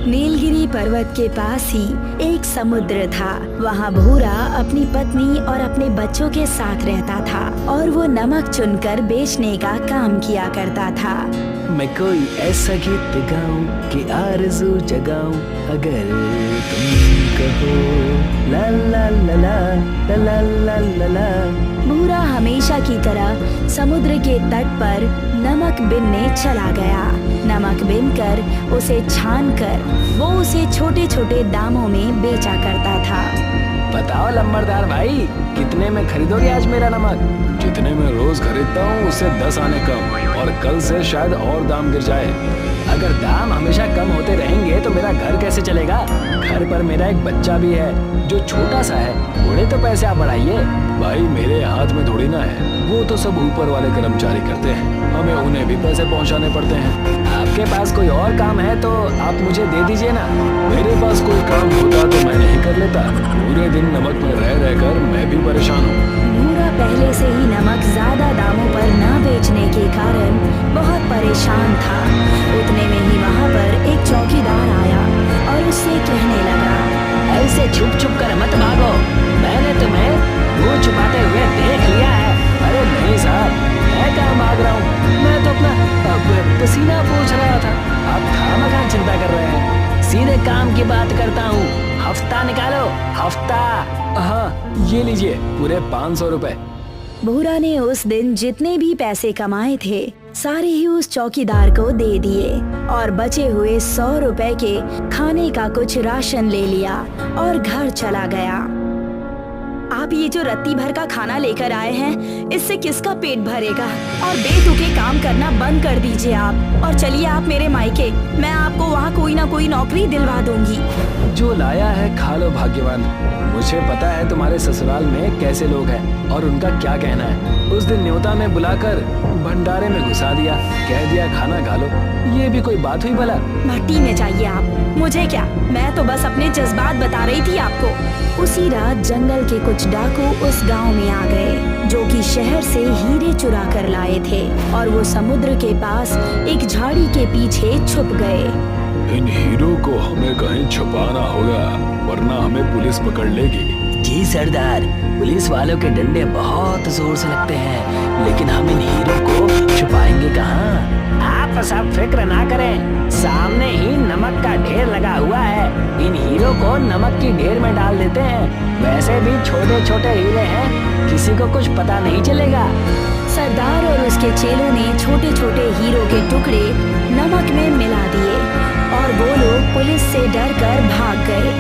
नीलगिरी पर्वत के पास ही एक समुद्र था। वहाँ भूरा अपनी पत्नी और अपने बच्चों के साथ रहता था और वो नमक चुनकर बेचने का काम किया करता था। मैं कोई ऐसा गीत गाऊं कि आरज़ू जगाऊं, अगर तुम कहो ला ला ला ला ला ला ला ला ला। भूरा हमेशा की तरह समुद्र के तट पर नमक बिनने चला गया। नमक बिनकर उसे छानकर वो उसे छोटे छोटे दामों में बेचा करता था। बताओ लंबरदार भाई, कितने में खरीदोगे आज मेरा नमक? जितने में रोज खरीदता हूँ उससे 10 आने कम, और कल से शायद और दाम गिर जाए। अगर दाम हमेशा कम होते रहेंगे तो मेरा घर कैसे चलेगा? घर पर मेरा एक बच्चा भी है जो छोटा सा है, थोड़े तो पैसे आप बढ़ाइए। भाई मेरे हाथ में थोड़ी ना है, वो तो सब ऊपर वाले कर्मचारी करते हैं, हमें उन्हें भी पैसे पहुंचाने पड़ते हैं। आपके पास कोई और काम है तो आप मुझे दे दीजिए ना। मेरे पास कोई काम होता तो मैं नहीं कर लेता। पूरे दिन नमक में रह रहकर मैं भी परेशान हूँ। भूरा पहले से ही नमक ज्यादा दामों पर न बेचने के कारण बहुत परेशान था। उतने में ही वहाँ पर एक चौकीदार आया और उससे कहने लगा, ऐसे छुप छुप कर मत भागो, मैंने तुम्हें मुंह छुपाते हुए देख लिया है। अरे नहीं साहब, मैं कहाँ भाग रहा हूँ, मैं तो अपना पसीना पोंछ रहा था। आप खामखा चिंता कर रहे हैं, सीधे काम की बात करता हूँ। हफ्ता निकालो, हफ्ता। हाँ ये लीजिए पूरे 500 रुपए। भूरा ने उस दिन जितने भी पैसे कमाए थे सारे ही उस चौकीदार को दे दिए और बचे हुए 100 रुपए के खाने का कुछ राशन ले लिया और घर चला गया। आप ये जो रत्ती भर का खाना लेकर आए हैं, इससे किसका पेट भरेगा? और बेतुके काम करना बंद कर दीजिए आप और चलिए आप मेरे मायके, मैं आपको वहाँ कोई ना कोई नौकरी दिलवा दूंगी। जो लाया है खा लो भाग्यवान। मुझे पता है तुम्हारे ससुराल में कैसे लोग हैं और उनका क्या कहना है। उस दिन न्योता में बुलाकर भंडारे में घुसा दिया, कह दिया खाना खा लो। ये भी कोई बात हुई भला? मट्टी में चाहिए आप, मुझे क्या, मैं तो बस अपने जज्बात बता रही थी आपको। उसी रात जंगल के कुछ डाकू उस गांव में आ गए जो कि शहर से हीरे चुरा कर लाए थे और वो समुद्र के पास एक झाड़ी के पीछे छुप गए। इन हीरो को हमें कहीं छुपाना होगा, वरना हमें पुलिस पकड़ लेगी। जी सरदार, पुलिस वालों के डंडे बहुत जोर से लगते हैं, लेकिन हम इन हीरो को छुपाएंगे कहाँ? आप सब फिक्र ना करें, सामने ही नमक का ढेर लगा हुआ है। इन हीरो को नमक की ढेर में डाल देते हैं। वैसे भी छोटे छोटे हीरे हैं, किसी को कुछ पता नहीं चलेगा। सरदार और उसके चेलों ने छोटे छोटे हीरो के टुकड़े नमक में मिला दिए और वो लोग पुलिस से डरकर भाग गए।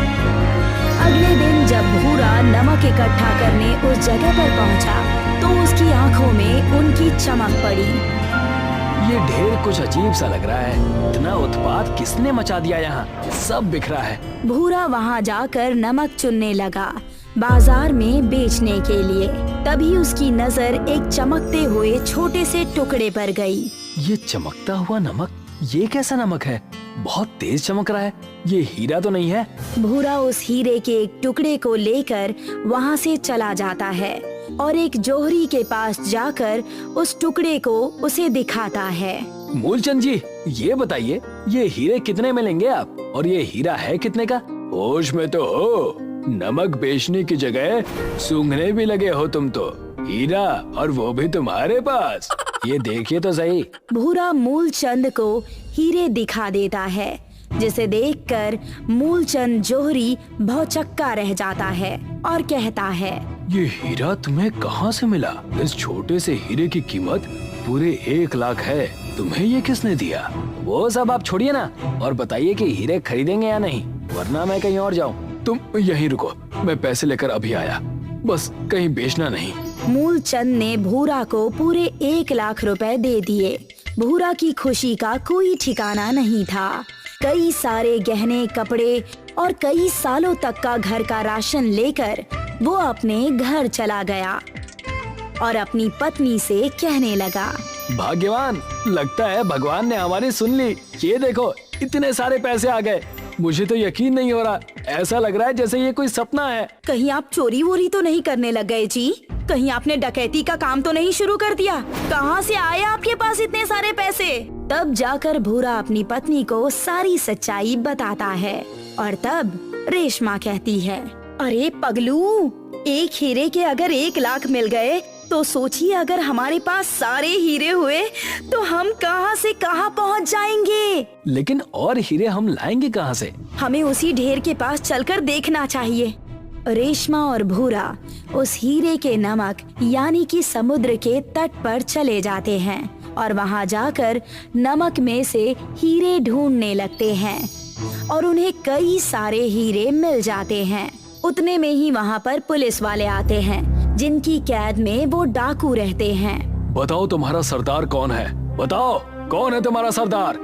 अगले दिन जब भूरा नमक इकट्ठा करने उस जगह पर पहुंचा तो उसकी आंखों में उनकी चमक पड़ी। ये ढेर कुछ अजीब सा लग रहा है, इतना उत्पात किसने मचा दिया यहाँ? सब बिखरा है। भूरा वहाँ जाकर नमक चुनने लगा बाजार में बेचने के लिए। तभी उसकी नजर एक चमकते हुए छोटे से टुकड़े पर गई। ये चमकता हुआ नमक, ये कैसा नमक है? बहुत तेज चमक रहा है, ये हीरा तो नहीं है? भूरा उस हीरे के एक टुकड़े को लेकर वहाँ से चला जाता है और एक जोहरी के पास जाकर उस टुकड़े को उसे दिखाता है। मूलचंद जी, ये बताइए ये हीरे कितने में लेंगे आप, और ये हीरा है कितने का? होश में तो हो, नमक बेचने की जगह सूंघने भी लगे हो तुम तो। हीरा, और वो भी तुम्हारे पास। ये देखिए तो सही। भूरा मूलचंद को हीरे दिखा देता है, जिसे देखकर मूलचंद जोहरी भौचक्का रह जाता है और कहता है, ये हीरा तुम्हें कहाँ से मिला? इस छोटे से हीरे की कीमत पूरे 1 लाख है। तुम्हें ये किसने दिया? वो सब आप छोड़िए ना और बताइए कि हीरे खरीदेंगे या नहीं, वरना मैं कहीं और जाऊँ। तुम यहीं रुको, मैं पैसे लेकर अभी आया, बस कहीं बेचना नहीं। मूलचंद ने भूरा को पूरे 1 लाख रुपए दे दिए। भूरा की खुशी का कोई ठिकाना नहीं था। कई सारे गहने, कपड़े और कई सालों तक का घर का राशन लेकर वो अपने घर चला गया और अपनी पत्नी से कहने लगा, भाग्यवान, लगता है भगवान ने हमारी सुन ली। ये देखो, इतने सारे पैसे आ गए। मुझे तो यकीन नहीं हो रहा, ऐसा लग रहा है जैसे ये कोई सपना है। कहीं आप चोरी वोरी तो नहीं करने लग गए जी? कहीं आपने डकैती का काम तो नहीं शुरू कर दिया? कहाँ से आए आपके पास इतने सारे पैसे? तब जाकर भूरा अपनी पत्नी को सारी सच्चाई बताता है और तब रेशमा कहती है, अरे पगलू, एक हीरे के अगर 1 लाख मिल गए तो सोचिए अगर हमारे पास सारे हीरे हुए तो हम कहां से कहां पहुंच जाएंगे। लेकिन और हीरे हम लाएंगे कहां से? हमें उसी ढेर के पास चलकर देखना चाहिए। रेशमा और भूरा उस हीरे के नमक यानी कि समुद्र के तट पर चले जाते हैं और वहां जाकर नमक में से हीरे ढूंढने लगते हैं और उन्हें कई सारे हीरे मिल जाते हैं। उतने में ही वहां पर पुलिस वाले आते हैं जिनकी कैद में वो डाकू रहते हैं। बताओ तुम्हारा सरदार कौन है? बताओ कौन है तुम्हारा सरदार?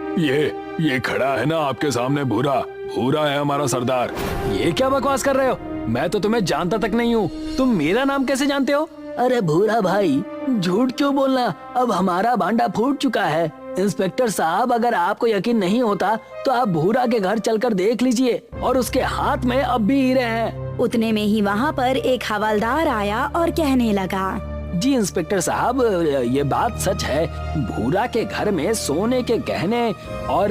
ये खड़ा है ना आपके सामने, भूरा भूरा है हमारा सरदार। ये क्या बकवास कर रहे हो? मैं तो तुम्हें जानता तक नहीं हूँ, तुम मेरा नाम कैसे जानते हो? अरे भूरा भाई, झूठ क्यों बोलना? अब हमारा भांडा फूट चुका है। इंस्पेक्टर साहब, अगर आपको यकीन नहीं होता तो आप भूरा के घर चलकर देख लीजिए और उसके हाथ में अब भी हीरे हैं। उतने में ही वहाँ पर एक हवलदार आया और कहने लगा, जी इंस्पेक्टर साहब, ये बात सच है। भूरा के घर में सोने के गहने और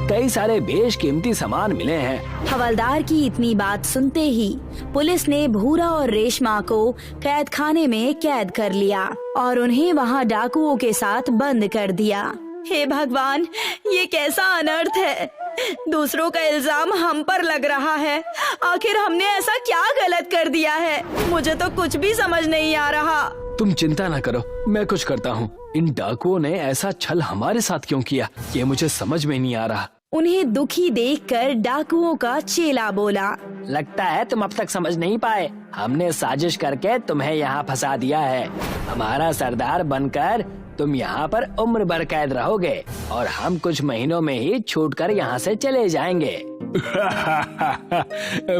कई सारे बेशकीमती सामान मिले हैं। हवलदार की इतनी बात सुनते ही पुलिस ने भूरा और रेशमा को कैद खाने में कैद कर लिया और उन्हें वहाँ डाकुओं के साथ बंद कर दिया। हे भगवान, ये कैसा अनर्थ है। दूसरों का इल्जाम हम पर लग रहा है। आखिर हमने ऐसा क्या गलत कर दिया है? मुझे तो कुछ भी समझ नहीं आ रहा। तुम चिंता न करो, मैं कुछ करता हूँ। इन डाकुओं ने ऐसा छल हमारे साथ क्यों किया, ये मुझे समझ में नहीं आ रहा। उन्हें दुखी देखकर डाकुओं का चेला बोला, लगता है तुम अब तक समझ नहीं पाए। हमने साजिश करके तुम्हें यहाँ फंसा दिया है। हमारा सरदार बनकर तुम यहाँ पर उम्र भर कैद रहोगे और हम कुछ महीनों में ही छूटकर यहाँ से चले जाएंगे।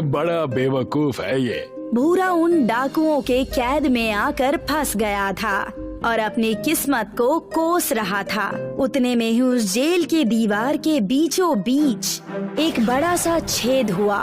बड़ा बेवकूफ है ये। भूरा उन डाकुओं के कैद में आकर फंस गया था और अपनी किस्मत को कोस रहा था। उतने में ही उस जेल के दीवार के बीचों बीच एक बड़ा सा छेद हुआ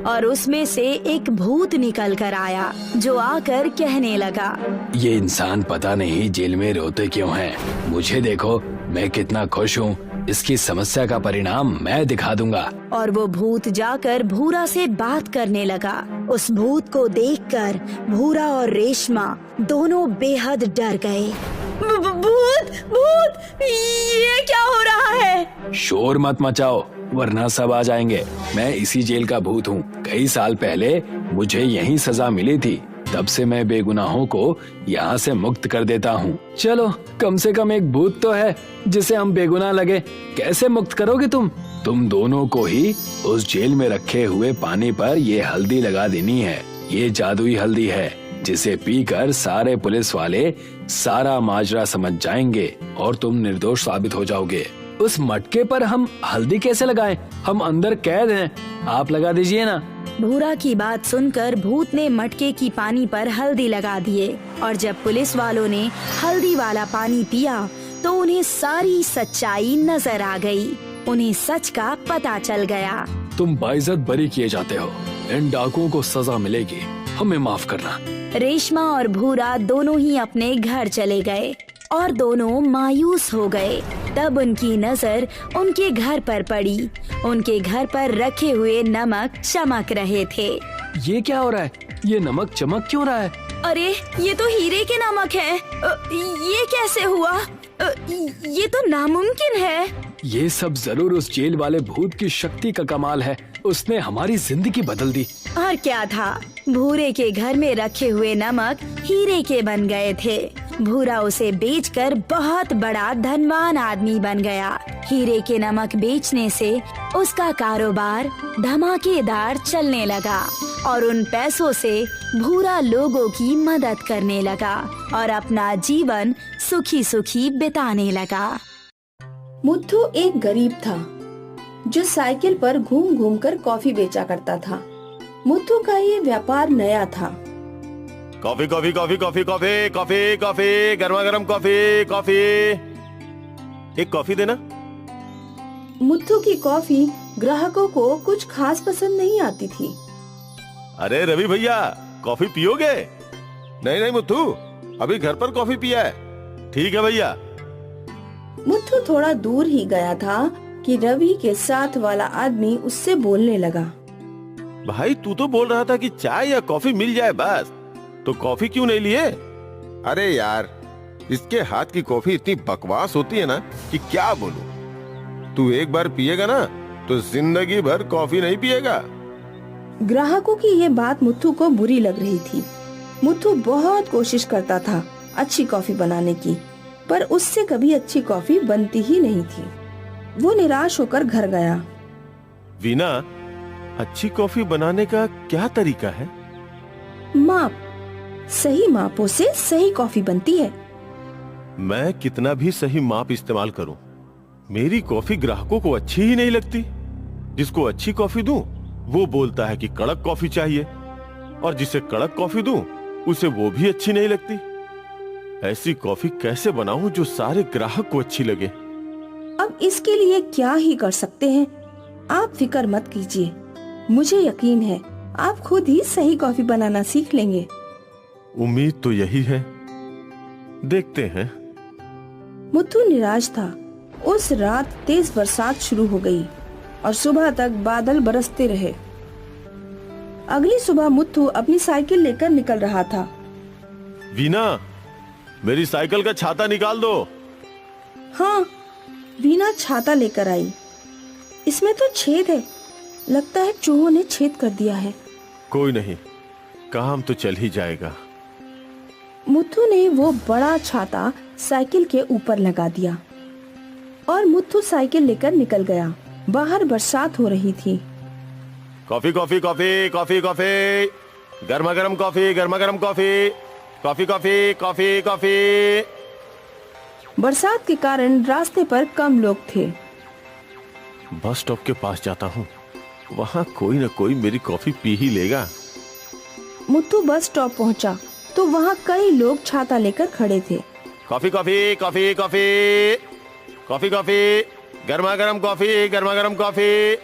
और उसमें से एक भूत निकल कर आया जो आकर कहने लगा, ये इंसान पता नहीं जेल में रोते क्यों हैं। मुझे देखो, मैं कितना खुश हूँ। इसकी समस्या का परिणाम मैं दिखा दूंगा। और वो भूत जाकर भूरा से बात करने लगा। उस भूत को देखकर भूरा और रेशमा दोनों बेहद डर गए। भूत भूत, ये क्या हो रहा है? शोर मत मचाओ वरना सब आ जाएंगे। मैं इसी जेल का भूत हूँ। कई साल पहले मुझे यही सजा मिली थी, तब से मैं बेगुनाहों को यहाँ से मुक्त कर देता हूँ। चलो, कम से कम एक भूत तो है जिसे हम बेगुनाह लगे। कैसे मुक्त करोगे तुम? तुम दोनों को ही उस जेल में रखे हुए पानी पर ये हल्दी लगा देनी है। ये जादुई हल्दी है जिसे पीकर सारे पुलिस वाले सारा माजरा समझ जाएंगे और तुम निर्दोष साबित हो जाओगे। उस मटके पर हम हल्दी कैसे लगाएं? हम अंदर कैद हैं। आप लगा दीजिए ना। भूरा की बात सुनकर भूत ने मटके की पानी पर हल्दी लगा दिए और जब पुलिस वालों ने हल्दी वाला पानी पिया तो उन्हें सारी सच्चाई नजर आ गई। उन्हें सच का पता चल गया। तुम बाइज्जत बरी किए जाते हो। इन डाकुओं को सजा मिलेगी। हमें माफ करना। रेशमा और भूरा दोनों ही अपने घर चले गए और दोनों मायूस हो गए। तब उनकी नजर उनके घर पर पड़ी। उनके घर पर रखे हुए नमक चमक रहे थे। ये क्या हो रहा है? ये नमक चमक क्यों रहा है? अरे, ये तो हीरे के नमक है। ये कैसे हुआ? ये तो नामुमकिन है। ये सब जरूर उस जेल वाले भूत की शक्ति का कमाल है। उसने हमारी जिंदगी बदल दी। और क्या था, भूरे के घर में रखे हुए नमक हीरे के बन गए थे। भूरा उसे बेचकर बहुत बड़ा धनवान आदमी बन गया। हीरे के नमक बेचने से उसका कारोबार धमाकेदार चलने लगा और उन पैसों से भूरा लोगों की मदद करने लगा और अपना जीवन सुखी सुखी बिताने लगा। मुथु एक गरीब था जो साइकिल पर घूम घूम कर कॉफी बेचा करता था। मुथु का ये व्यापार नया था। Coffee coffee coffee coffee coffee coffee coffee, गर्मा गर्म कॉफी कॉफी, एक कॉफी देना। मुथु की कॉफी ग्राहकों को कुछ खास पसंद नहीं आती थी। अरे रवि भैया, कॉफी पियोगे? नहीं नहीं मुथु, अभी घर पर कॉफी पिया है। ठीक है भैया। मुथ्थू थोड़ा दूर ही गया था कि रवि के साथ वाला आदमी उससे बोलने लगा। भाई तू तो बोल रहा था कि चाय या कॉफी मिल जाए बस, तो कॉफी क्यों नहीं लिए? अरे यार, इसके हाथ की कॉफी इतनी बकवास होती है ना कि क्या बोलूं। तू एक बार पिएगा ना तो जिंदगी भर कॉफी नहीं पिएगा। ग्राहकों की ये बात मुथ्थू को बुरी लग रही थी। मुथ्थू बहुत कोशिश करता था अच्छी कॉफी बनाने की, पर उससे कभी अच्छी कॉफी बनती ही नहीं थी। वो निराश होकर घर गया। वीना, अच्छी कॉफी बनाने का क्या तरीका है? माप, सही मापों से सही कॉफी बनती है। मैं कितना भी सही माप इस्तेमाल करूं, मेरी कॉफी ग्राहकों को अच्छी ही नहीं लगती। जिसको अच्छी कॉफी दूं, वो बोलता है कि कड़क कॉफी चाहिए, और जिसे कड़क कॉफी दूं, उसे वो भी अच्छी नहीं लगती। ऐसी कॉफी कैसे बनाऊं जो सारे ग्राहक को अच्छी लगे? अब इसके लिए क्या ही कर सकते हैं। आप फिक्र मत कीजिए, मुझे यकीन है आप खुद ही सही कॉफी बनाना सीख लेंगे। उम्मीद तो यही है, देखते हैं। मुथ्थू निराश था। उस रात तेज बरसात शुरू हो गई और सुबह तक बादल बरसते रहे। अगली सुबह मुथ्थू अपनी साइकिल लेकर निकल रहा था। वीना, मेरी साइकिल का छाता निकाल दो। हाँ, वीना छाता लेकर आई। इसमें तो छेद है, लगता है चूहों ने छेद कर दिया है। कोई नहीं, काम तो चल ही जाएगा। मुथ्थू ने वो बड़ा छाता साइकिल के ऊपर लगा दिया और मुथ्थू साइकिल लेकर निकल गया। बाहर बरसात हो रही थी। Coffee coffee coffee coffee coffee, गर्मा गर्म कॉफी, गर्मा गर्म coffee, coffee coffee coffee coffee. बरसात के कारण रास्ते पर कम लोग थे। बस स्टॉप के पास जाता हूँ, वहाँ कोई न कोई मेरी कॉफी पी ही लेगा। मुथ्थू बस स्टॉप पहुँचा तो वहाँ कई लोग छाता लेकर खड़े थे। Coffee coffee coffee coffee, coffee coffee, गर्मा गर्म कॉफी, गर्मा गर्म कॉफी।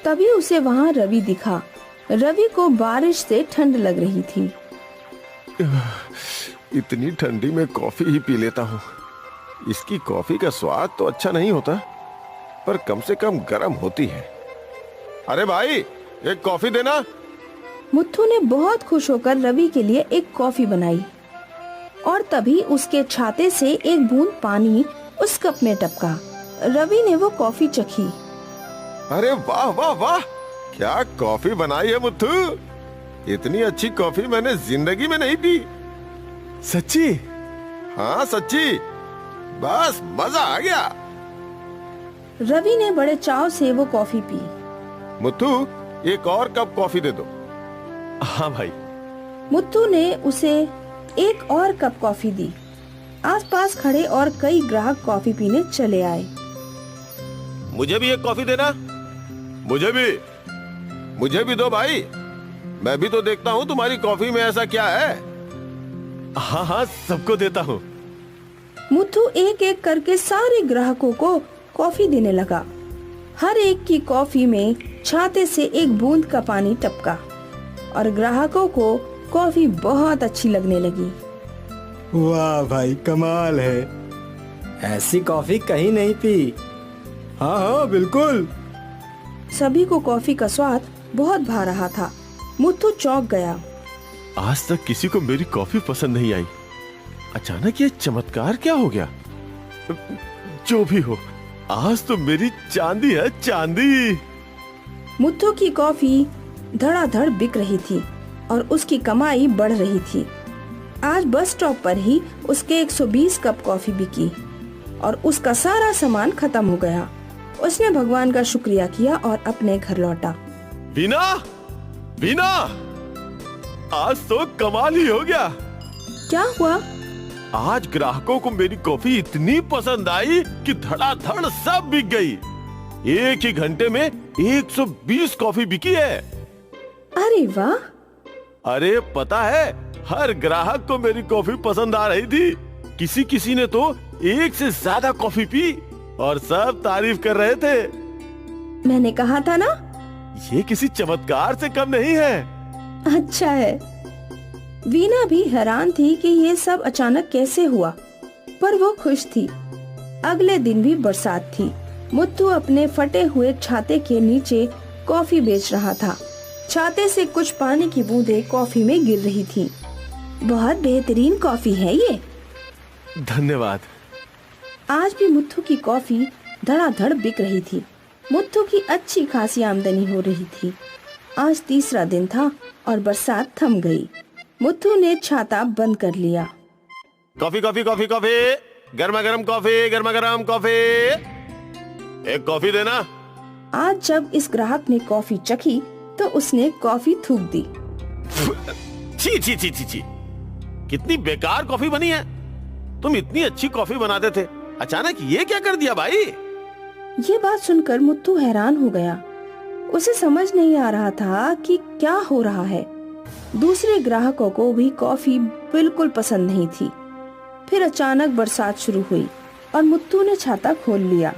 तभी उसे वहाँ रवि दिखा। रवि को बारिश से ठंड लग रही थी। इतनी ठंडी में कॉफी ही पी लेता हूँ। इसकी कॉफी का स्वाद तो अच्छा नहीं होता, पर कम से कम गर्म होती है। अरे भाई, एक कॉफी देना। मुथ्थू ने बहुत खुश होकर रवि के लिए एक कॉफी बनाई और तभी उसके छाते से एक बूंद पानी उस कप में टपका। रवि ने वो कॉफी चखी। अरे वाह वाह वाह, क्या कॉफी बनाई है मुथ्थू। इतनी अच्छी कॉफी मैंने जिंदगी में नहीं पी। सच्ची? हाँ सच्ची, बस मजा आ गया। रवि ने बड़े चाव से वो कॉफी पी। मुथ्थू, एक और कप कॉफी दे दो। हाँ भाई। मुथ्थू ने उसे एक और कप कॉफी दी। आसपास खड़े और कई ग्राहक कॉफी पीने चले आए। मुझे भी एक कॉफी देना। मुझे भी दो भाई। मैं भी तो देखता हूँ तुम्हारी कॉफी में ऐसा क्या है। हाँ हाँ, सबको देता हूँ। मुथ्थू एक एक करके सारे ग्राहकों को कॉफी देने लगा। हर एक की कॉफी में छाते से एक बूंद का पानी टपका और ग्राहकों को कॉफी बहुत अच्छी लगने लगी। वाह भाई, कमाल है। ऐसी कॉफी कहीं नहीं पी। हाँ हाँ बिल्कुल। सभी को कॉफी का स्वाद बहुत भा रहा था। मुथ्थू चौंक गया। आज तक किसी को मेरी कॉफी पसंद नहीं आई। अचानक ये चमत्कार क्या हो गया? जो भी हो, आज तो मेरी चांदी है, चांदी। मुथ्थू की कॉफी धड़ाधड़ बिक रही थी और उसकी कमाई बढ़ रही थी। आज बस स्टॉप पर ही उसके 120 कप कॉफी बिकी और उसका सारा सामान खत्म हो गया। उसने भगवान का शुक्रिया किया और अपने घर लौटा। वीना, वीना, आज तो कमाल ही हो गया। क्या हुआ? आज ग्राहकों को मेरी कॉफी इतनी पसंद आई कि धड़ाधड़ सब बिक गई। एक ही घंटे में 120 कॉफी बिकी है। अरे वाह! अरे पता है, हर ग्राहक को मेरी कॉफी पसंद आ रही थी। किसी किसी ने तो एक से ज्यादा कॉफी पी और सब तारीफ कर रहे थे। मैंने कहा था ना, ये किसी चमत्कार से कम नहीं है। अच्छा है। वीना भी हैरान थी कि ये सब अचानक कैसे हुआ, पर वो खुश थी। अगले दिन भी बरसात थी। मुत्तू अपने फटे हुए छाते के नीचे कॉफी बेच रहा था। छाते से कुछ पानी की बूंदें कॉफी में गिर रही थी। बहुत बेहतरीन कॉफी है ये। धन्यवाद। आज भी मुत्तू की कॉफी धड़ाधड़ बिक रही थी। मुत्तू की अच्छी खासी आमदनी हो रही थी। आज तीसरा दिन था और बरसात थम गई। मुत्तू ने छाता बंद कर लिया। कॉफी कॉफी कॉफी कॉफी, गर्मा गर्म कॉफी, गर्मा गर्म कॉफी, एक कॉफी देना। आज जब इस ग्राहक ने कॉफी चखी तो उसने कॉफी थूक दी। छी छी छी छी छी, कितनी बेकार कॉफी बनी है। तुम इतनी अच्छी कॉफी बनाते थे, अचानक ये क्या कर दिया भाई? ये बात सुनकर मुत्तू हैरान हो गया। उसे समझ नहीं आ रहा था कि क्या हो रहा है। दूसरे ग्राहकों को भी कॉफी बिल्कुल पसंद नहीं थी। फिर अचानक बरसात शुरू हुई और मुत्तू ने छाता खोल लिया।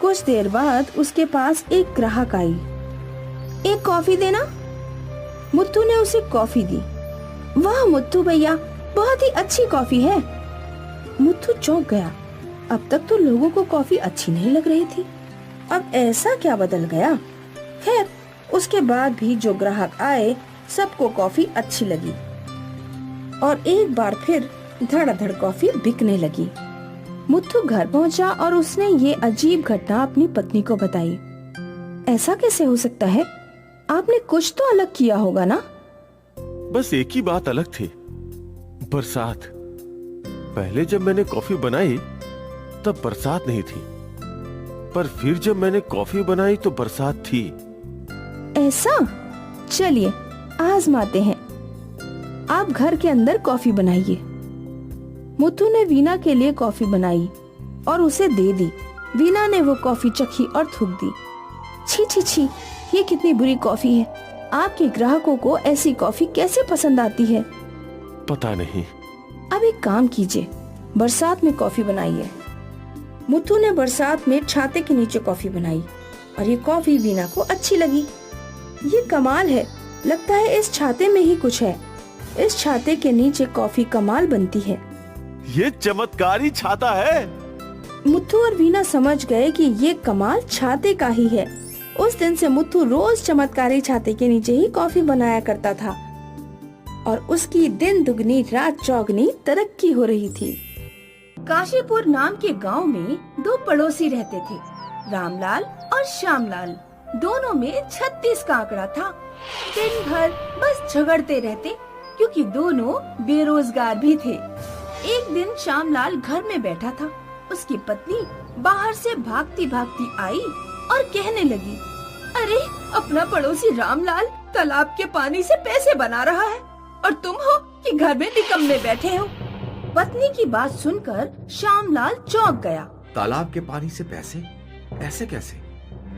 कुछ देर बाद उसके पास एक ग्राहक आई। एक कॉफी देना। मुत्तू ने उसे कॉफी दी। वाह मुत्तू भैया, बहुत ही अच्छी कॉफी है। मुत्तू चौंक गया। अब तक तो लोगों को कॉफी अच्छी नहीं लग रही थी, अब ऐसा क्या बदल गया? खैर, उसके बाद भी जो ग्राहक आए सबको कॉफी अच्छी लगी और एक बार फिर धड़ाधड़ कॉफी बिकने लगी। मुत्तू घर पहुंचा और उसने ये अजीब घटना अपनी पत्नी को बताई। ऐसा कैसे हो सकता है? आपने कुछ तो अलग किया होगा ना? बस एक ही बात अलग थी, बरसात। पहले जब मैंने कॉफी बनाई तब बरसात नहीं थी, पर फिर जब मैंने कॉफी बनाई तो बरसात थी। ऐसा? चलिए आजमाते हैं। आप घर के अंदर कॉफी बनाइए। मुत्तू ने वीना के लिए कॉफी बनाई और उसे दे दी। वीना ने वो कॉफी चखी और थूक दी। छी छी छी, ये कितनी बुरी कॉफी है। आपके ग्राहकों को ऐसी कॉफी कैसे पसंद आती है? पता नहीं। अब एक काम कीजिए, बरसात में कॉफी बनाइए। मुत्तू ने बरसात में छाते के नीचे कॉफी बनाई और ये कॉफी वीना को अच्छी लगी। ये कमाल है, लगता है इस छाते में ही कुछ है। इस छाते के नीचे कॉफी कमाल बनती है। ये चमत्कारी छाता है। मुत्तू और वीना समझ गए कि ये कमाल छाते का ही है। उस दिन से मुत्तू रोज चमत्कारी छाते के नीचे ही कॉफी बनाया करता था और उसकी दिन दुगनी रात चौगनी तरक्की हो रही थी। काशीपुर नाम के गांव में दो पड़ोसी रहते थे, रामलाल और श्यामलाल। दोनों में 36 का आंकड़ा था। दिन भर बस झगड़ते रहते क्योंकि दोनों बेरोजगार भी थे। एक दिन श्यामलाल घर में बैठा था। उसकी पत्नी बाहर से भागती भागती आई और कहने लगी, अरे अपना पड़ोसी रामलाल तालाब के पानी से पैसे बना रहा है और तुम हो कि घर में निकम्मे बैठे हो। पत्नी की बात सुनकर श्यामलाल चौंक गया। तालाब के पानी से पैसे? ऐसे कैसे?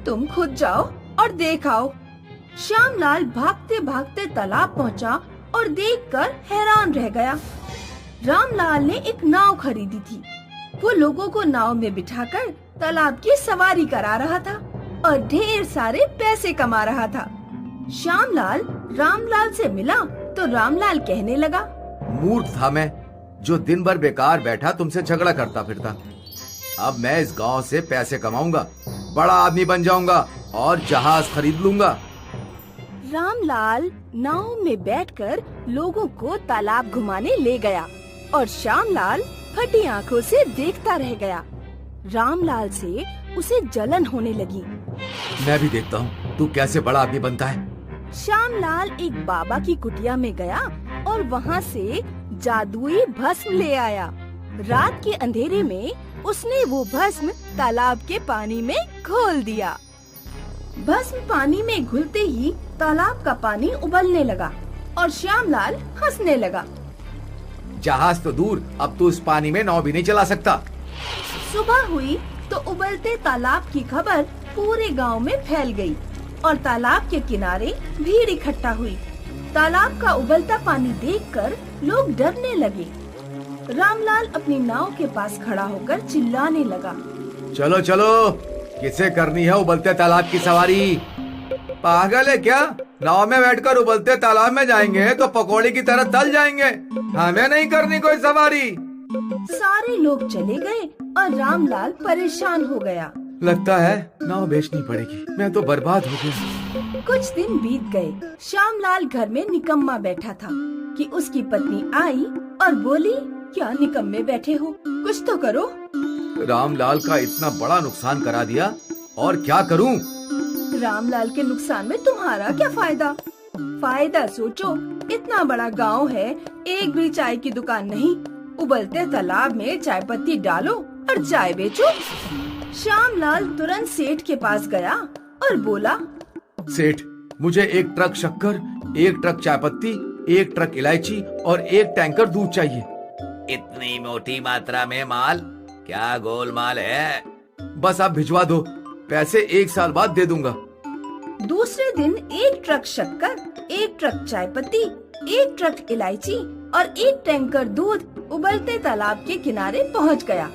तुम खुद जाओ और देख आओ। श्यामलाल भागते भागते तालाब पहुंचा और देखकर हैरान रह गया। रामलाल ने एक नाव खरीदी थी। वो लोगों को नाव में बिठाकर तालाब की सवारी करा रहा था और ढेर सारे पैसे कमा रहा था। श्यामलाल रामलाल से मिला तो रामलाल कहने लगा, मूर्ख था मैं, जो दिन भर बेकार बैठा तुमसे झगड़ा करता फिरता। अब मैं इस गांव से पैसे कमाऊंगा, बड़ा आदमी बन जाऊंगा और जहाज खरीद लूंगा। रामलाल नाव में बैठकर लोगों को तालाब घुमाने ले गया और श्यामलाल फटी आंखों से देखता रह गया। रामलाल से उसे जलन होने लगी। मैं भी देखता हूँ तू कैसे बड़ा आदमी बनता है। श्यामलाल एक बाबा की कुटिया में गया और वहाँ से जादुई भस्म ले आया। रात के अंधेरे में उसने वो भस्म तालाब के पानी में घोल दिया। भस्म पानी में घुलते ही तालाब का पानी उबलने लगा और श्यामलाल हंसने लगा। जहाज तो दूर, अब तू इस पानी में नाव भी नहीं चला सकता। सुबह हुई तो उबलते तालाब की खबर पूरे गांव में फैल गई और तालाब के किनारे भीड़ इकट्ठा हुई। तालाब का उबलता पानी देखकर लोग डरने लगे। रामलाल अपनी नाव के पास खड़ा होकर चिल्लाने लगा, चलो चलो, किसे करनी है उबलते तालाब की सवारी? पागल है क्या? नाव में बैठकर उबलते तालाब में जाएंगे तो पकौड़ी की तरह तल जाएंगे। हमें नहीं करनी कोई सवारी। सारे लोग चले गए और रामलाल परेशान हो गया। लगता है नाव बेचनी पड़ेगी, मैं तो बर्बाद हो गया। कुछ दिन बीत गए। श्यामलाल घर में निकम्मा बैठा था कि उसकी पत्नी आई और बोली, क्या निकम्मे बैठे हो, कुछ तो करो। रामलाल का इतना बड़ा नुकसान करा दिया, और क्या करूं? रामलाल के नुकसान में तुम्हारा क्या फायदा? फायदा सोचो, इतना बड़ा गांव है, एक भी चाय की दुकान नहीं। उबलते तालाब में चाय पत्ती डालो और चाय बेचो। श्यामलाल तुरंत सेठ के पास गया और बोला, सेठ, मुझे 1 ट्रक शक्कर, 1 ट्रक चाय पत्ती, 1 ट्रक इलायची और 1 टैंकर दूध चाहिए। इतनी मोटी मात्रा में माल, क्या गोलमाल है? बस आप भिजवा दो, पैसे 1 साल बाद दे दूंगा। दूसरे दिन 1 ट्रक शक्कर, 1 ट्रक चाय पत्ती, 1 ट्रक इलायची और 1 टैंकर दूध उबलते तालाब के किनारे पहुंच गया।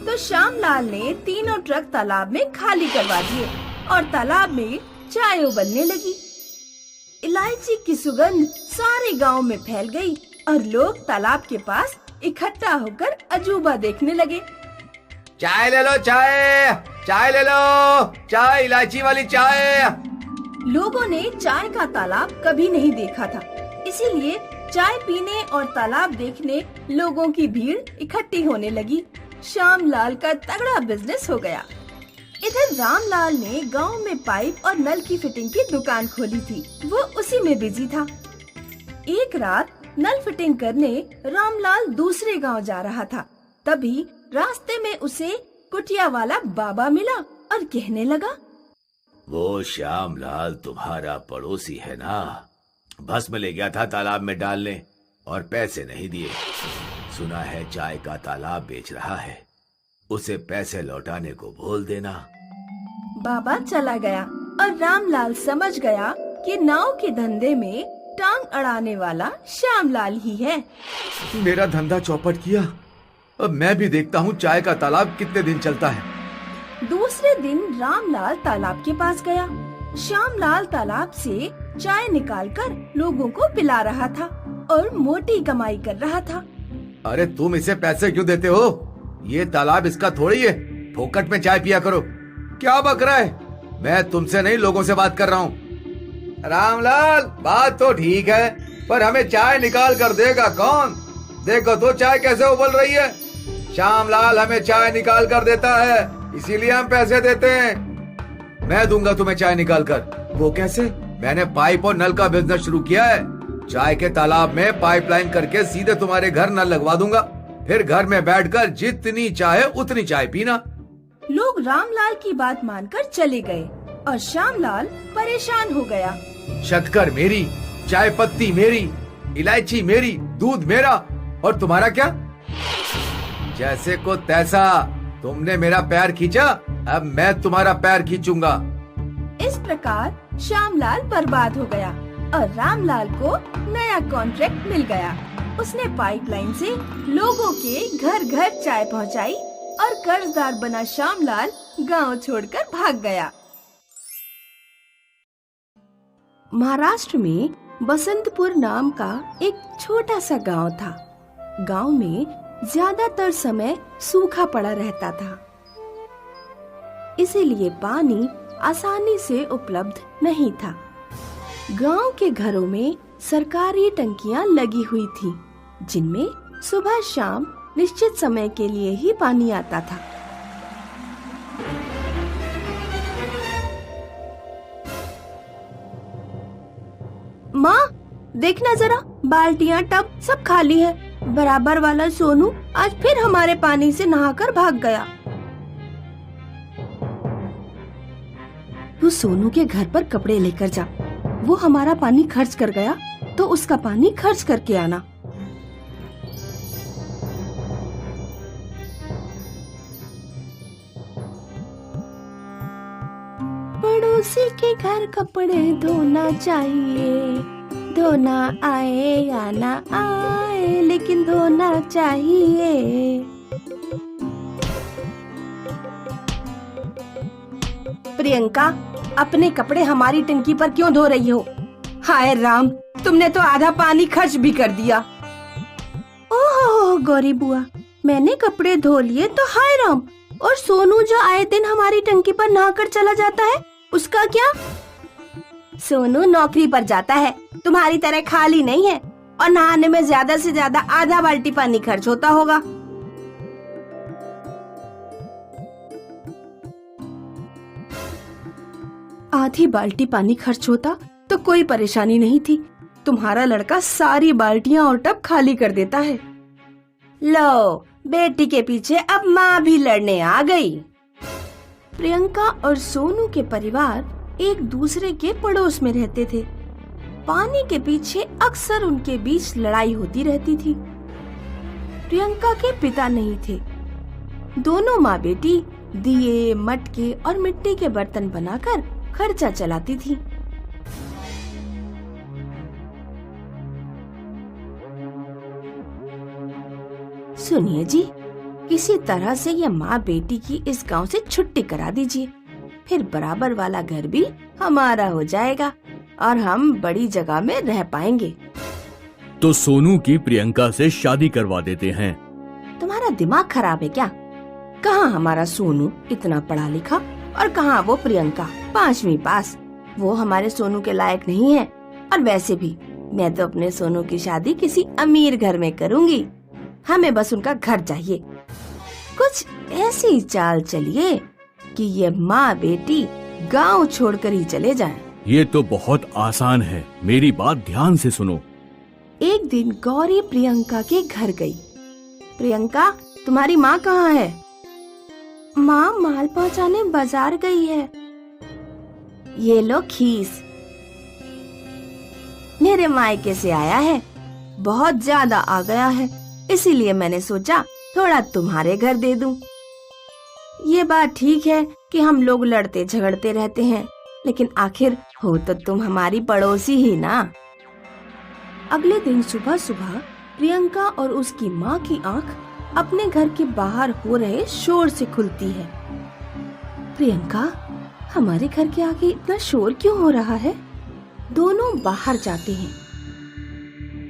तो श्यामलाल ने तीनों ट्रक तालाब में खाली करवा दिए और तालाब में चाय उबलने लगी। इलायची की सुगंध सारे गांव में फैल गई और लोग तालाब के पास इकट्ठा होकर अजूबा देखने लगे। चाय ले लो, चाय, चाय ले लो, चाय, इलायची वाली चाय। लोगों ने चाय का तालाब कभी नहीं देखा था, इसीलिए चाय पीने और तालाब देखने लोगों की भीड़ इकट्ठी होने लगी। श्यामलाल का तगड़ा बिजनेस हो गया। इधर रामलाल ने गांव में पाइप और नल की फिटिंग की दुकान खोली थी, वो उसी में बिजी था। एक रात नल फिटिंग करने रामलाल दूसरे गांव जा रहा था, तभी रास्ते में उसे कुटिया वाला बाबा मिला और कहने लगा, वो श्यामलाल तुम्हारा पड़ोसी है ना? भस्म ले गया था तालाब में डालने और पैसे नहीं दिए। सुना है चाय का तालाब बेच रहा है, उसे पैसे लौटाने को बोल देना। बाबा चला गया और रामलाल समझ गया कि नाव के धंधे में टांग अड़ाने वाला श्यामलाल ही है। मेरा धंधा चौपट किया, अब मैं भी देखता हूँ चाय का तालाब कितने दिन चलता है। दूसरे दिन रामलाल तालाब के पास गया। श्यामलाल तालाब से चाय निकालकर लोगों को पिला रहा था और मोटी कमाई कर रहा था। अरे तुम इसे पैसे क्यों देते हो? ये तालाब इसका थोड़ी है, फोकट में चाय पिया करो। क्या बक रहा है? मैं तुमसे नहीं, लोगों से बात कर रहा हूँ। रामलाल, बात तो ठीक है, पर हमें चाय निकाल कर देगा कौन? देखो तो चाय कैसे उबल रही है। श्यामलाल हमें चाय निकाल कर देता है, इसीलिए हम पैसे देते हैं। मैं दूंगा तुम्हें चाय निकाल कर। वो कैसे? मैंने पाइप और नल का बिजनेस शुरू किया है। चाय के तालाब में पाइपलाइन करके सीधे तुम्हारे घर नल लगवा दूंगा, फिर घर में बैठकर जितनी चाहे उतनी चाय पीना। लोग रामलाल की बात मानकर चले गए और श्यामलाल परेशान हो गया। शक्कर मेरी, चाय पत्ती मेरी, इलायची मेरी, दूध मेरा, और तुम्हारा क्या? जैसे को तैसा। तुमने मेरा पैर खींचा, अब मैं तुम्हारा पैर खींचूंगा। इस प्रकार श्यामलाल बर्बाद हो गया और रामलाल को नया कॉन्ट्रैक्ट मिल गया। उसने पाइपलाइन से लोगों के घर घर चाय पहुंचाई और कर्जदार बना श्यामलाल गांव छोड़कर भाग गया। महाराष्ट्र में बसंतपुर नाम का एक छोटा सा गांव था। गांव में ज्यादातर समय सूखा पड़ा रहता था, इसीलिए पानी आसानी से उपलब्ध नहीं था। गांव के घरों में सरकारी टंकियां लगी हुई थी, जिनमें सुबह शाम निश्चित समय के लिए ही पानी आता था। माँ, देखना जरा, बाल्टियां टब सब खाली है। बराबर वाला सोनू आज फिर हमारे पानी से नहाकर भाग गया। तू सोनू के घर पर कपड़े लेकर जा, वो हमारा पानी खर्च कर गया तो उसका पानी खर्च करके आना। पड़ोसी के घर कपड़े धोना चाहिए, धोना आए या ना आए, लेकिन धोना चाहिए। प्रियंका, अपने कपड़े हमारी टंकी पर क्यों धो रही हो? हाय राम, तुमने तो आधा पानी खर्च भी कर दिया। ओह गौरी बुआ, मैंने कपड़े धो लिए तो हाय राम, और सोनू जो आए दिन हमारी टंकी पर नहाकर चला जाता है, उसका क्या? सोनू नौकरी पर जाता है, तुम्हारी तरह खाली नहीं है, और नहाने में ज्यादा से ज्यादा आधा बाल्टी पानी खर्च होता होगा। आधी बाल्टी पानी खर्च होता तो कोई परेशानी नहीं थी। तुम्हारा लड़का सारी बाल्टियां और टब खाली कर देता है। लो, बेटी के पीछे अब माँ भी लड़ने आ गई। प्रियंका और सोनू के परिवार एक दूसरे के पड़ोस में रहते थे। पानी के पीछे अक्सर उनके बीच लड़ाई होती रहती थी। प्रियंका के पिता नहीं थे। दोनों माँ बेटी दिए, मटके और मिट्टी के बर्तन बनाकर खर्चा चलाती थी। सुनिए जी, किसी तरह से ये माँ बेटी की इस गांव से छुट्टी करा दीजिए, फिर बराबर वाला घर भी हमारा हो जाएगा और हम बड़ी जगह में रह पाएंगे। तो सोनू की प्रियंका से शादी करवा देते हैं। तुम्हारा दिमाग खराब है क्या? कहाँ हमारा सोनू इतना पढ़ा लिखा और कहाँ वो प्रियंका 5वीं पास। वो हमारे सोनू के लायक नहीं है। और वैसे भी मैं तो अपने सोनू की शादी किसी अमीर घर में करूँगी। हमें बस उनका घर चाहिए। कुछ ऐसी चाल चलिए कि ये माँ बेटी गांव छोड़कर ही चले जाएं। ये तो बहुत आसान है, मेरी बात ध्यान से सुनो। एक दिन गौरी प्रियंका के घर गई। प्रियंका, तुम्हारी माँ कहाँ है? माँ माल पहुँचाने बाजार गई है। ये लो खीस, मेरे मायके से आया है, बहुत ज्यादा आ गया है, इसीलिए मैंने सोचा थोड़ा तुम्हारे घर दे दूं। ये बात ठीक है कि हम लोग लड़ते झगड़ते रहते हैं, लेकिन आखिर हो तो तुम हमारी पड़ोसी ही ना। अगले दिन सुबह सुबह प्रियंका और उसकी माँ की आंख अपने घर के बाहर हो रहे शोर से खुलती है। प्रियंका, हमारे घर के आगे इतना शोर क्यों हो रहा है? दोनों बाहर जाते हैं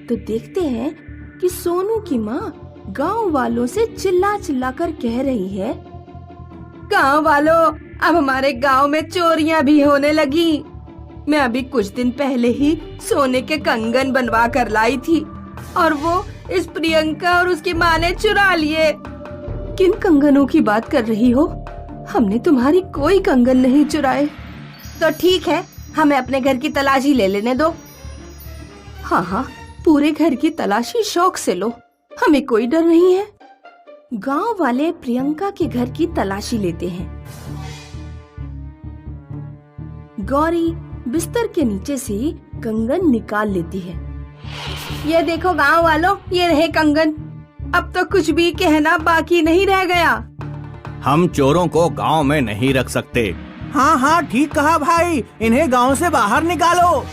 तो देखते हैं कि सोनू की माँ गांव वालों से चिल्ला चिल्ला कर कह रही है, गांव वालों, अब हमारे गांव में चोरियां भी होने लगी। मैं अभी कुछ दिन पहले ही सोने के कंगन बनवा कर लाई थी और वो इस प्रियंका और उसकी माँ ने चुरा लिए। किन कंगनों की बात कर रही हो? हमने तुम्हारी कोई कंगन नहीं चुराए। तो ठीक है, हमें अपने घर की तलाशी ले लेने दो। हाँ हाँ, पूरे घर की तलाशी शौक से लो, हमें कोई डर नहीं है। गांव वाले प्रियंका के घर की तलाशी लेते हैं। गौरी बिस्तर के नीचे से कंगन निकाल लेती है। ये देखो गांव वालों, ये रहे कंगन। अब तो कुछ भी कहना बाकी नहीं रह गया। हम चोरों को गांव में नहीं रख सकते। हाँ हाँ, ठीक कहा भाई, इन्हें गांव से बाहर निकालो।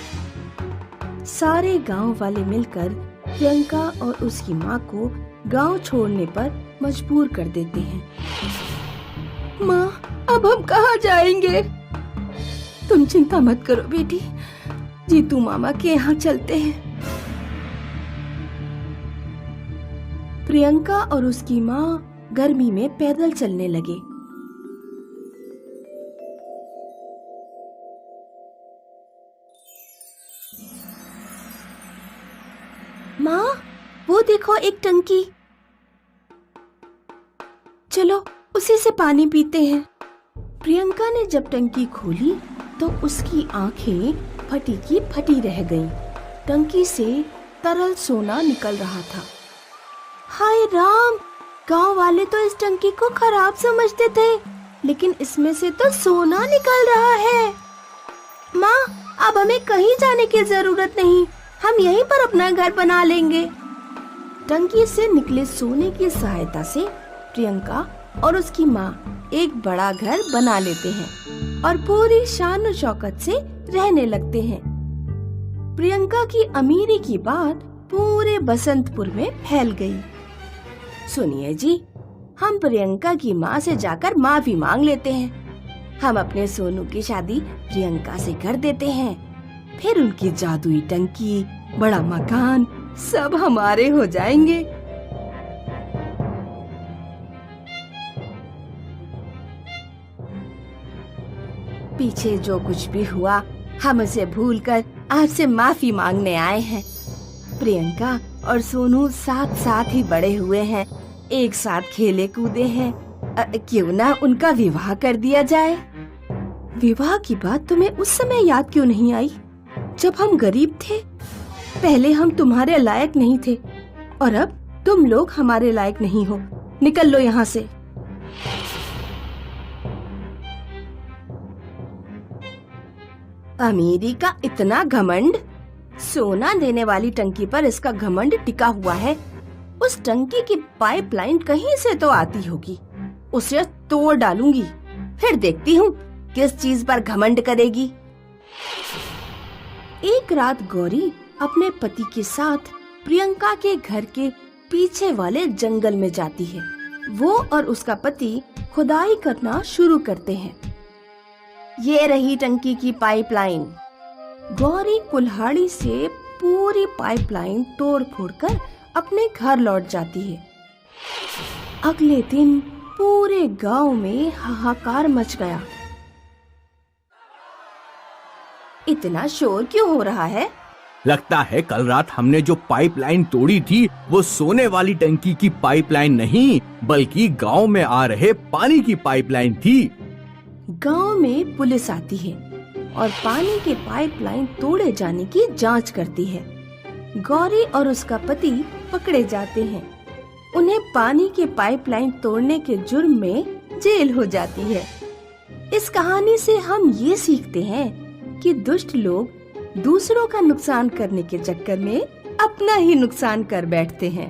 सारे गांव वाले मिलकर प्रियंका और उसकी माँ को गांव छोड़ने पर मजबूर कर देते हैं। माँ, अब हम कहाँ जाएंगे? तुम चिंता मत करो बेटी, जीतू मामा के यहाँ चलते हैं। प्रियंका और उसकी माँ गर्मी में पैदल चलने लगे। माँ, वो देखो एक टंकी। चलो उसी से पानी पीते हैं। प्रियंका ने जब टंकी खोली तो उसकी आंखें फटी की फटी रह गईं। टंकी से तरल सोना निकल रहा था। हाय राम, गांव वाले तो इस टंकी को खराब समझते थे, लेकिन इसमें से तो सोना निकल रहा है। माँ, अब हमें कहीं जाने की जरूरत नहीं, हम यहीं पर अपना घर बना लेंगे। टंकी से निकले सोने की सहायता से प्रियंका और उसकी माँ एक बड़ा घर बना लेते हैं और पूरी शान और शौकत से रहने लगते हैं। प्रियंका की अमीरी की बात पूरे बसंतपुर में फैल गई। सुनिए जी, हम प्रियंका की माँ से जाकर माफी मांग लेते हैं। हम अपने सोनू की शादी प्रियंका से कर देते हैं, फिर उनकी जादुई टंकी, बड़ा मकान सब हमारे हो जाएंगे। पीछे जो कुछ भी हुआ हम उसे भूलकर आपसे माफी मांगने आए हैं। प्रियंका और सोनू साथ साथ ही बड़े हुए हैं, एक साथ खेले कूदे हैं। क्यों ना उनका विवाह कर दिया जाए। विवाह की बात तुम्हें उस समय याद क्यों नहीं आई जब हम गरीब थे? पहले हम तुम्हारे लायक नहीं थे और अब तुम लोग हमारे लायक नहीं हो। निकल लो यहाँ से। अमीरी का इतना घमंड, सोना देने वाली टंकी पर इसका घमंड टिका हुआ है। उस टंकी की पाइपलाइन कहीं से तो आती होगी, उसे तोड़ डालूंगी, फिर देखती हूँ किस चीज पर घमंड करेगी। एक रात गौरी अपने पति के साथ प्रियंका के घर के पीछे वाले जंगल में जाती है। वो और उसका पति खुदाई करना शुरू करते हैं। ये रही टंकी की पाइपलाइन। गौरी कुल्हाड़ी से पूरी पाइपलाइन तोड़ फोड़कर अपने घर लौट जाती है। अगले दिन पूरे गांव में हाहाकार मच गया। इतना शोर क्यों हो रहा है? लगता है कल रात हमने जो पाइपलाइन तोड़ी थी वो सोने वाली टंकी की पाइपलाइन नहीं बल्कि गांव में आ रहे पानी की पाइपलाइन थी। गांव में पुलिस आती है और पानी के पाइपलाइन तोड़े जाने की जांच करती है। गौरी और उसका पति पकड़े जाते हैं। उन्हें पानी के पाइपलाइन तोड़ने के जुर्म में जेल हो जाती है। इस कहानी से हम ये सीखते हैं कि दुष्ट लोग दूसरों का नुकसान करने के चक्कर में अपना ही नुकसान कर बैठते हैं।